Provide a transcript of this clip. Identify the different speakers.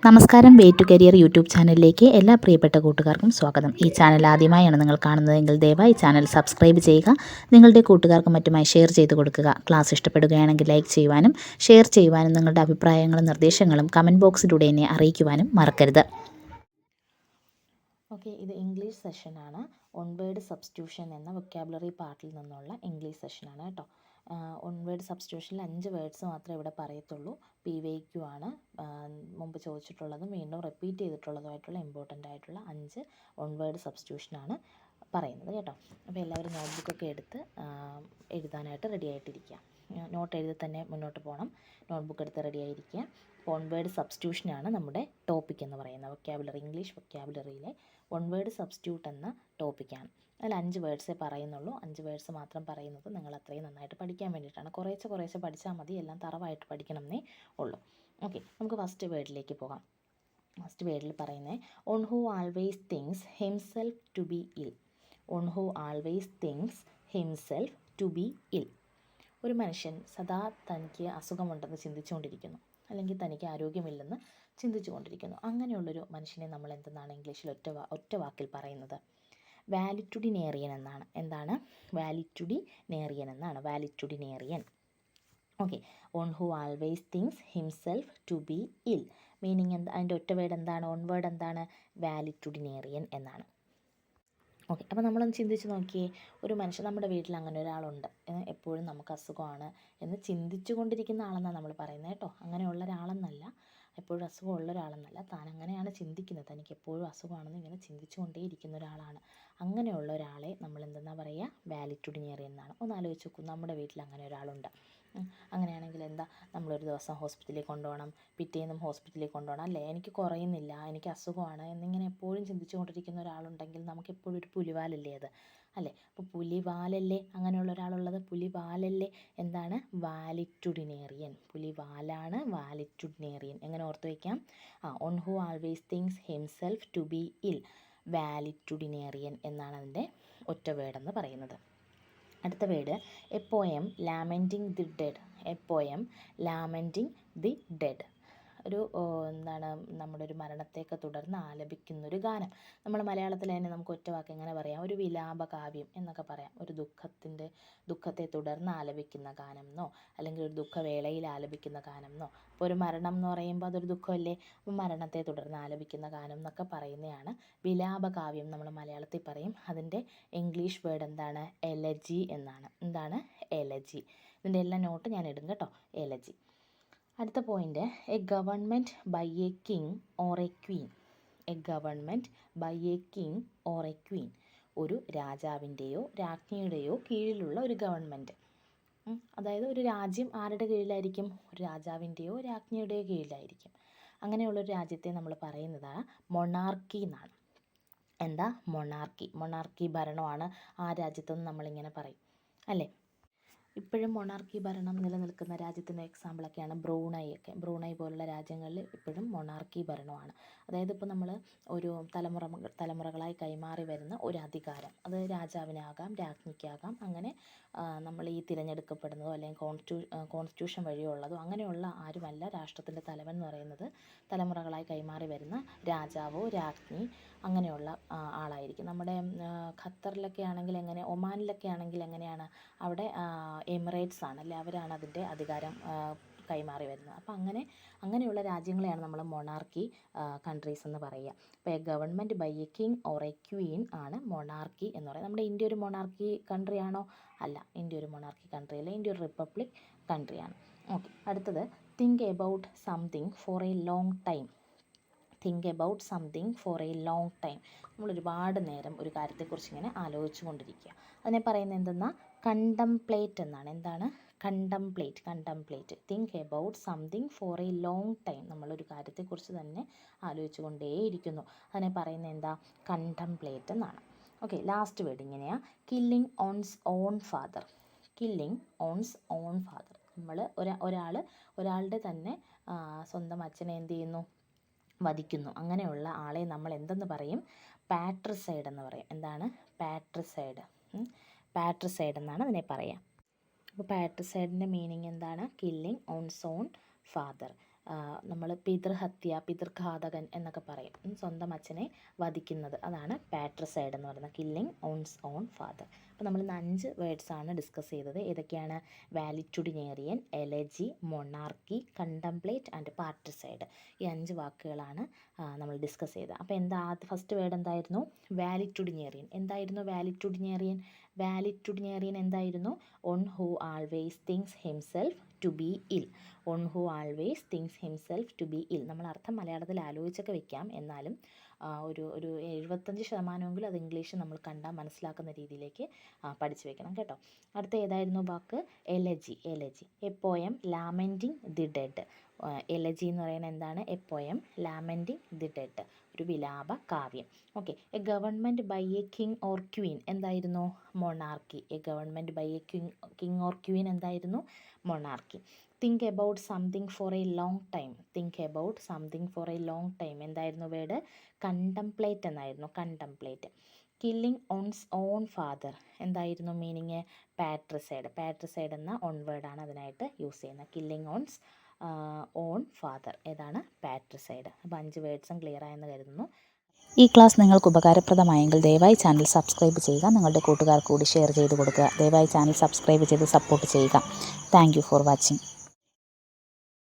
Speaker 1: നമസ്കാരം. Way to career YouTube ചാനലിലേക്ക് എല്ലാ പ്രിയപ്പെട്ട കൂട്ടുകാർക്കും സ്വാഗതം. ഈ ചാനൽ ആദ്യമായാണ് നിങ്ങൾ കാണുന്നതെങ്കിൽ ദയവായി ചാനൽ സബ്സ്ക്രൈബ് ചെയ്യുക. നിങ്ങളുടെ കൂട്ടുകാർക്കും മറ്റുമായി ഷെയർ ചെയ്ത് കൊടുക്കുക. ക്ലാസ് ഇഷ്ടപ്പെടുകയാണെങ്കിൽ ലൈക്ക് ചെയ്യുവാനും ഷെയർ ചെയ്യുവാനും നിങ്ങളുടെ അഭിപ്രായങ്ങളും നിർദ്ദേശങ്ങളും കമൻറ്റ് ബോക്സിലൂടെ എന്നെ അറിയിക്കുവാനും മറക്കരുത്.
Speaker 2: ഓക്കെ, ഇത് ഇംഗ്ലീഷ് സെഷനാണ്. ഓൺ വേർഡ് സബ്സ്റ്റിറ്റ്യൂഷൻ എന്ന വൊക്കാബുലറി പാർട്ടിൽ നിന്നുള്ള ഇംഗ്ലീഷ് സെഷനാണ് കേട്ടോ. ഓൺ വേർഡ് സബ്സ്റ്റിറ്റ്യൂഷനിൽ 5 വേർഡ്സ് മാത്രമേ ഇവിടെ പറയത്തുള്ളൂ. PYQ ആണ് മുമ്പ് ചോദിച്ചിട്ടുള്ളതും വീണ്ടും റിപ്പീറ്റ് ചെയ്തിട്ടുള്ളതുമായിട്ടുള്ള ഇമ്പോർട്ടൻ്റ് ആയിട്ടുള്ള 5 ഓൺ വേർഡ് സബ്സ്റ്റിറ്റ്യൂഷനാണ് പറയുന്നത് കേട്ടോ. അപ്പോൾ എല്ലാവരും നോട്ട്ബുക്കൊക്കെ എടുത്ത് എഴുതാനായിട്ട് റെഡി ആയിട്ടിരിക്കുക. നോട്ട് എഴുതി തന്നെ മുന്നോട്ട് പോകണം. നോട്ട്ബുക്ക് എടുത്ത് റെഡി ആയിരിക്കുക. ഓൺ വേർഡ് സബ്സ്റ്റിറ്റ്യൂഷനാണ് നമ്മുടെ ടോപ്പിക് എന്ന് പറയുന്നത്. വൊക്കാബുലറി, ഇംഗ്ലീഷ് വൊക്കാബുലറിയിലെ ഓൺ വേർഡ് സബ്സ്റ്റിറ്റ്യൂട്ട് എന്ന ടോപ്പിക്കാണ്. അതിൽ 5 വേർഡ്സേ പറയുന്നുള്ളൂ. 5 വേർഡ്സ് മാത്രം പറയുന്നത് നിങ്ങൾ അത്രയും നന്നായിട്ട് പഠിക്കാൻ വേണ്ടിയിട്ടാണ്. കുറേശ്ശെ പഠിച്ചാൽ മതി, എല്ലാം തറവായിട്ട് പഠിക്കണം എന്നേ ഉള്ളൂ. ഓക്കെ, നമുക്ക് ഫസ്റ്റ് വേർഡിലേക്ക് പോകാം. ഫസ്റ്റ് വേർഡിൽ പറയുന്നത് one who always thinks himself to be ill. One who always thinks himself to be ill. ഒരു മനുഷ്യൻ സദാ തനിക്ക് അസുഖമുണ്ടെന്ന് ചിന്തിച്ചുകൊണ്ടിരിക്കുന്നു, അല്ലെങ്കിൽ തനിക്ക് ആരോഗ്യമില്ലെന്ന് ചിന്തിച്ചു കൊണ്ടിരിക്കുന്നു. അങ്ങനെയുള്ളൊരു മനുഷ്യനെ നമ്മൾ എന്തെന്നാണ് ഇംഗ്ലീഷിൽ ഒറ്റ വാക്കിൽ പറയുന്നത്? വാലിറ്റുഡിനേറിയൻ എന്നാണ്. എന്താണ്? വാലിറ്റുഡിനേറിയൻ എന്നാണ്. Valetudinarian. Okay, one who always thinks himself to be ill. Meaning എന്താ? അതിൻ്റെ ഒറ്റ വേർഡ് എന്താണ്? ഓൺ വേർഡ് എന്താണ്? വാലിറ്റുഡിനേറിയൻ എന്നാണ്. ഓക്കെ, അപ്പോൾ നമ്മളൊന്ന് ചിന്തിച്ച് നോക്കിയേ. ഒരു മനുഷ്യൻ, നമ്മുടെ വീട്ടിൽ അങ്ങനെ ഒരാളുണ്ട്, എപ്പോഴും നമുക്ക് അസുഖമാണ് എന്ന് ചിന്തിച്ചു കൊണ്ടിരിക്കുന്ന ആളെന്നാണ് നമ്മൾ പറയുന്നത് കേട്ടോ. അങ്ങനെയുള്ള ഒരാളെന്നല്ല, എപ്പോഴും അസുഖമുള്ള ഒരാളെന്നല്ല, താൻ അങ്ങനെയാണ് ചിന്തിക്കുന്നത്. തനിക്ക് എപ്പോഴും അസുഖമാണെന്ന് ഇങ്ങനെ ചിന്തിച്ചു കൊണ്ടേയിരിക്കുന്ന ഒരാളാണ്. അങ്ങനെയുള്ള ഒരാളെ നമ്മൾ എന്തെന്നാ പറയുക? വാലിറ്റുഡിനേറിയൻ എന്നാണ്. ഒന്ന് ആലോചിച്ച് നോക്കൂ, നമ്മുടെ വീട്ടിൽ അങ്ങനെ ഒരാളുണ്ട്. അങ്ങനെയാണെങ്കിൽ എന്താ, നമ്മളൊരു ദിവസം ഹോസ്പിറ്റലിൽ കൊണ്ടുപോകണം, പിറ്റേന്നും ഹോസ്പിറ്റലിൽ കൊണ്ടുപോകണം, അല്ലേ? എനിക്ക് കുറയുന്നില്ല, എനിക്ക് അസുഖമാണ് എന്നിങ്ങനെ എപ്പോഴും ചിന്തിച്ചു കൊണ്ടിരിക്കുന്ന ഒരാളുണ്ടെങ്കിൽ നമുക്ക് എപ്പോഴും ഒരു പുലിവാലല്ലേ അത്, അല്ലേ? അപ്പോൾ പുലിവാലല്ലേ അങ്ങനെയുള്ള ഒരാളുള്ളത്? പുലിവാലല്ലേ? എന്താണ്? വാലിറ്റുഡിനേറിയൻ. പുലിവാലാണ് വാലിറ്റുഡിനേറിയൻ. എങ്ങനെ ഓർത്ത് വയ്ക്കാം? One who always thinks himself to be ill. Valetudinarian എന്നാണ് അതിൻ്റെ ഒറ്റ വേർഡെന്ന് പറയുന്നത്. അടുത്ത word a poem lamenting the dead. A poem lamenting the dead. എന്താണ്, നമ്മുടെ ഒരു മരണത്തെയൊക്കെ തുടർന്ന് ആലപിക്കുന്നൊരു ഗാനം. നമ്മൾ മലയാളത്തിൽ തന്നെ നമുക്ക് ഒറ്റ വാക്ക് എങ്ങനെ പറയാം? ഒരു വിലാപകാവ്യം എന്നൊക്കെ പറയാം. ഒരു ദുഃഖത്തെ തുടർന്ന് ആലപിക്കുന്ന ഗാനം എന്നോ, അല്ലെങ്കിൽ ഒരു ദുഃഖവേളയിൽ ആലപിക്കുന്ന ഗാനം എന്നോ. അപ്പോൾ ഒരു മരണം എന്ന് പറയുമ്പോൾ അതൊരു ദുഃഖമല്ലേ? അപ്പോൾ മരണത്തെ തുടർന്ന് ആലപിക്കുന്ന ഗാനം എന്നൊക്കെ പറയുന്നതാണ് വിലാപകാവ്യം നമ്മൾ മലയാളത്തിൽ പറയും. അതിൻ്റെ ഇംഗ്ലീഷ് വേർഡ് എന്താണ്? എലജി എന്നാണ്. എന്താണ്? എലജി. ഇതിൻ്റെ എല്ലാം നോട്ട് ഞാൻ ഇടും കേട്ടോ. എലജി. അടുത്ത point, a government by a king or a queen. A government by a king or a queen. ഒരു രാജാവിൻ്റെയോ രാജ്ഞിയുടെയോ കീഴിലുള്ള ഒരു ഗവൺമെൻറ്. അതായത് ഒരു രാജ്യം ആരുടെ കീഴിലായിരിക്കും? ഒരു രാജാവിൻ്റെയോ രാജ്ഞിയുടെയോ കീഴിലായിരിക്കും. അങ്ങനെയുള്ളൊരു രാജ്യത്തെ നമ്മൾ പറയുന്നതാണ് മൊണാർക്കി എന്നാണ്. എന്താ? മൊണാർക്കി. മൊണാർക്കി ഭരണമാണ് ആ രാജ്യത്തെന്ന് നമ്മളിങ്ങനെ പറയും, അല്ലേ? ഇപ്പോഴും മൊണാർക്കി ഭരണം നിലനിൽക്കുന്ന രാജ്യത്തിൻ്റെ എക്സാമ്പിളൊക്കെയാണ് ബ്രൂണൈ പോലുള്ള രാജ്യങ്ങളിൽ ഇപ്പോഴും മൊണാർക്കി ഭരണമാണ്. അതായത് ഇപ്പോൾ നമ്മൾ ഒരു തലമുറകളായി കൈമാറി വരുന്ന ഒരു അധികാരം, അത് രാജാവിനാകാം, രാജ്ഞിക്കാകാം. അങ്ങനെ നമ്മൾ ഈ തിരഞ്ഞെടുക്കപ്പെടുന്നതോ അല്ലെങ്കിൽ കോൺസ്റ്റിറ്റ്യൂഷൻ വഴിയോ ഉള്ളതോ അങ്ങനെയുള്ള ആരുമല്ല രാഷ്ട്രത്തിൻ്റെ തലവൻ എന്ന് പറയുന്നത്. തലമുറകളായി കൈമാറി വരുന്ന രാജാവോ രാജ്ഞി അങ്ങനെയുള്ള ആളായിരിക്കും. നമ്മുടെ ഖത്തറിലൊക്കെ ആണെങ്കിൽ എങ്ങനെ, ഒമാനിലൊക്കെ ആണെങ്കിൽ എങ്ങനെയാണ്? അവിടെ എമിറേറ്റ്സ് ആണല്ലേ, അവരാണ് അതിൻ്റെ അധികാരം കൈമാറി വരുന്നത്. അപ്പോൾ അങ്ങനെയുള്ള രാജ്യങ്ങളെയാണ് നമ്മൾ മൊണാർക്കി കൺട്രീസ് എന്ന് പറയുക. അപ്പോൾ a government by a king or a queen ആണ് മൊണാർക്കി എന്ന് പറയുന്നത്. നമ്മുടെ ഇന്ത്യ ഒരു മൊണാർക്കി കൺട്രി ആണോ? അല്ല, ഇന്ത്യ ഒരു മൊണാർക്കി കൺട്രി അല്ല, ഇന്ത്യ ഒരു റിപ്പബ്ലിക് കൺട്രിയാണ്. ഓക്കെ, അടുത്തത് think about something for a long time. Think about something for a long time. നമ്മൾ ഒരുപാട് നേരം ഒരു കാര്യത്തെക്കുറിച്ച് ഇങ്ങനെ ആലോചിച്ചു കൊണ്ടിരിക്കുക. അതിനെ പറയുന്നത് എന്തെന്നാൽ കണ്ടംപ്ലേറ്റ് എന്നാണ്. എന്താണ്? Contemplate. Think about something for a long time. നമ്മളൊരു കാര്യത്തെക്കുറിച്ച് തന്നെ ആലോചിച്ചു കൊണ്ടേയിരിക്കുന്നു. അതിനെ പറയുന്നത് എന്താ? കണ്ടംപ്ലേറ്റ് എന്നാണ്. ഓക്കെ, ലാസ്റ്റ് വേർഡ് ഇങ്ങനെയാണ്, killing one's own father. Killing one's own father. നമ്മൾ ഒരാളുടെ തന്നെ സ്വന്തം അച്ഛനെ എന്ത് ചെയ്യുന്നു? വധിക്കുന്നു. അങ്ങനെയുള്ള ആളെ നമ്മൾ എന്തെന്ന് പറയും? പാട്രിസൈഡ് എന്ന് പറയും. എന്താണ്? പാട്രിസൈഡ്. പാട്രിസൈഡ് എന്നാണ് അതിനെ പറയുക. അപ്പോൾ പാട്രിസൈഡിൻ്റെ മീനിങ് എന്താണ്? Killing one's own father. നമ്മൾ പിതൃഹത്യ, പിതൃഘാതകൻ എന്നൊക്കെ പറയും. സ്വന്തം അച്ഛനെ വധിക്കുന്നത്, അതാണ് പാട്രിസൈഡ് എന്ന് പറയുന്നത്, കില്ലിങ് ഓൺസ് ഓൺ ഫാദർ. അപ്പോൾ നമ്മൾ ഇന്ന് 5 വേർഡ്സാണ് ഡിസ്കസ് ചെയ്തത്. ഏതൊക്കെയാണ്? Valetudinarian, elegy, monarchy, contemplate and patricide. ഈ 5 വാക്കുകളാണ് നമ്മൾ ഡിസ്കസ് ചെയ്തത്. അപ്പോൾ എന്താ ഫസ്റ്റ് വേർഡ് എന്തായിരുന്നു? വാലിറ്റ്യൂഡിനേറിയൻ. എന്തായിരുന്നു വാലിറ്റ്യൂഡിനേറിയൻ? വാലിറ്റ്യൂഡിനേറിയൻ എന്തായിരുന്നു? One who always thinks himself to be ill. One who always thinks himself to be ill. നമ്മൾ അർത്ഥം മലയാളത്തിൽ ആലോചിച്ചൊക്കെ വെക്കാം, എന്നാലും ഒരു 75% അത് ഇംഗ്ലീഷ് നമ്മൾ കണ്ടാൽ മനസ്സിലാക്കുന്ന രീതിയിലേക്ക് പഠിച്ചു വെക്കണം കേട്ടോ. അടുത്ത ഏതായിരുന്നു വാക്ക്? Elegy. Elegy a poem lamenting the dead. Elegy എന്ന് പറയുന്നത് എന്താണ്? A poem lamenting the dead, ഒരു വിലാപ കാവ്യം. Okay. A government by a king or queen എന്തായിരുന്നു? Monarchy. A government by a king or queen എന്തായിരുന്നു? Monarchy. Think about something for a long time. Think about something for a long time എന്തായിരുന്നു word? Contemplate എന്നായിരുന്നു. Contemplate. Killing one's own father എന്തായിരുന്നു meaning? Patricide. Patricide എന്ന on വേർഡാണ് അതിനായിട്ട് use ചെയ്യുന്നത്. Killing one's own father ഏതാണ്? Patricide. അപ്പോൾ 5 വേർഡ്സും clear ആയെന്ന് കരുതുന്നു.
Speaker 1: ഈ ക്ലാസ് നിങ്ങൾക്ക് ഉപകാരപ്രദമായെങ്കിൽ ദയവായി ചാനൽ സബ്സ്ക്രൈബ് ചെയ്യുക. നിങ്ങളുടെ കൂട്ടുകാർക്ക് കൂടി ഷെയർ ചെയ്ത് കൊടുക്കുക. ദയവായി ചാനൽ സബ്സ്ക്രൈബ് ചെയ്ത് സപ്പോർട്ട് ചെയ്യുക. Thank you for watching.